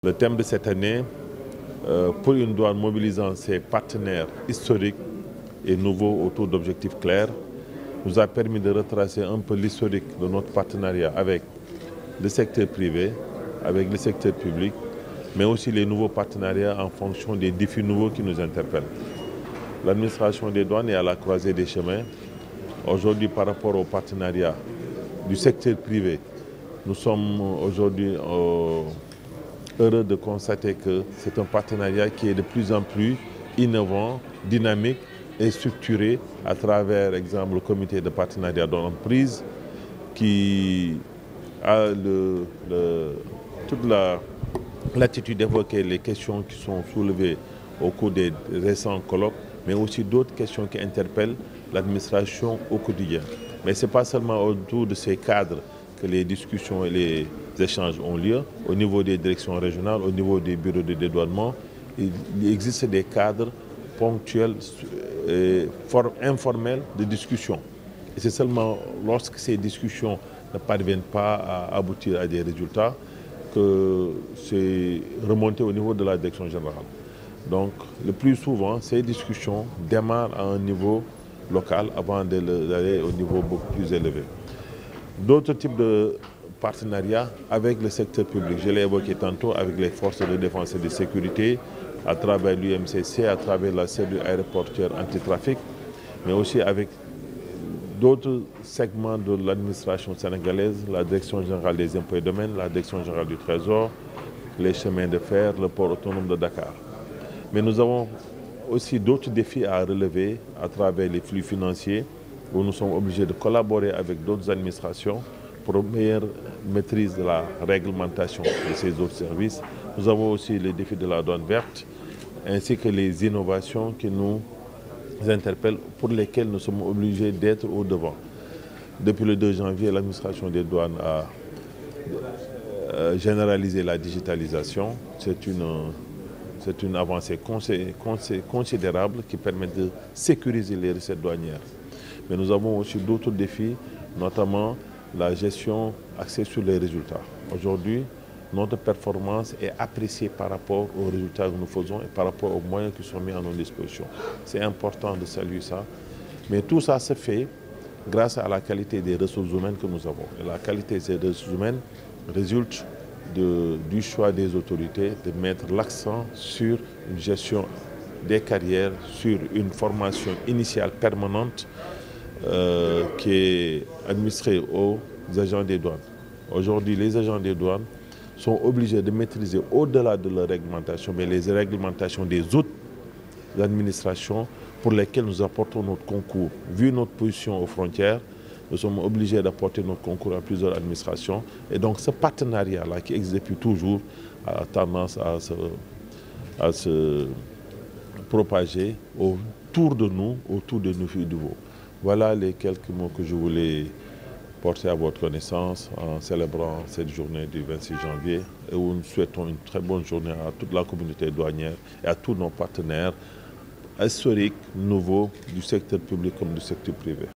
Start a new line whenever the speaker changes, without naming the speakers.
Le thème de cette année, pour une douane mobilisant ses partenaires historiques et nouveaux autour d'objectifs clairs, nous a permis de retracer un peu l'historique de notre partenariat avec le secteur privé, avec le secteur public, mais aussi les nouveaux partenariats en fonction des défis nouveaux qui nous interpellent. L'administration des douanes est à la croisée des chemins. Aujourd'hui, par rapport au partenariat du secteur privé, nous sommes aujourd'hui heureux de constater que c'est un partenariat qui est de plus en plus innovant, dynamique et structuré à travers, exemple, le comité de partenariat d'entreprise qui a toute l'attitude d'évoquer les questions qui sont soulevées au cours des récents colloques, mais aussi d'autres questions qui interpellent l'administration au quotidien. Mais ce n'est pas seulement autour de ces cadres que les discussions et les échanges ont lieu. Au niveau des directions régionales, au niveau des bureaux de dédouanement, il existe des cadres ponctuels et informels de discussion. Et c'est seulement lorsque ces discussions ne parviennent pas à aboutir à des résultats que c'est remonté au niveau de la direction générale. Donc, le plus souvent, ces discussions démarrent à un niveau local avant d'aller au niveau beaucoup plus élevé. D'autres types de partenariats avec le secteur public, je l'ai évoqué tantôt, avec les forces de défense et de sécurité, à travers l'UMCC, à travers la cellule aéroportuaire anti-trafic, mais aussi avec d'autres segments de l'administration sénégalaise, la Direction générale des impôts et domaines, la Direction générale du Trésor, les chemins de fer, le port autonome de Dakar. Mais nous avons aussi d'autres défis à relever à travers les flux financiers, où nous sommes obligés de collaborer avec d'autres administrations pour une meilleure maîtrise de la réglementation de ces autres services. Nous avons aussi les défis de la douane verte, ainsi que les innovations qui nous interpellent, pour lesquelles nous sommes obligés d'être au devant. Depuis le 2 janvier, l'administration des douanes a généralisé la digitalisation. C'est une avancée considérable qui permet de sécuriser les recettes douanières. Mais nous avons aussi d'autres défis, notamment la gestion axée sur les résultats. Aujourd'hui, notre performance est appréciée par rapport aux résultats que nous faisons et par rapport aux moyens qui sont mis à notre disposition. C'est important de saluer ça. Mais tout ça se fait grâce à la qualité des ressources humaines que nous avons. Et la qualité de ces ressources humaines résulte du choix des autorités de mettre l'accent sur une gestion des carrières, sur une formation initiale permanente qui est administrée aux agents des douanes. Aujourd'hui, les agents des douanes sont obligés de maîtriser au-delà de leur réglementation, mais les réglementations des autres administrations pour lesquelles nous apportons notre concours. Vu notre position aux frontières, nous sommes obligés d'apporter notre concours à plusieurs administrations. Et donc ce partenariat-là, qui existe depuis toujours, a tendance à se propager autour de nous, autour de nos filles de veau. Voilà les quelques mots que je voulais porter à votre connaissance en célébrant cette journée du 26 janvier et où nous souhaitons une très bonne journée à toute la communauté douanière et à tous nos partenaires historiques, nouveaux, du secteur public comme du secteur privé.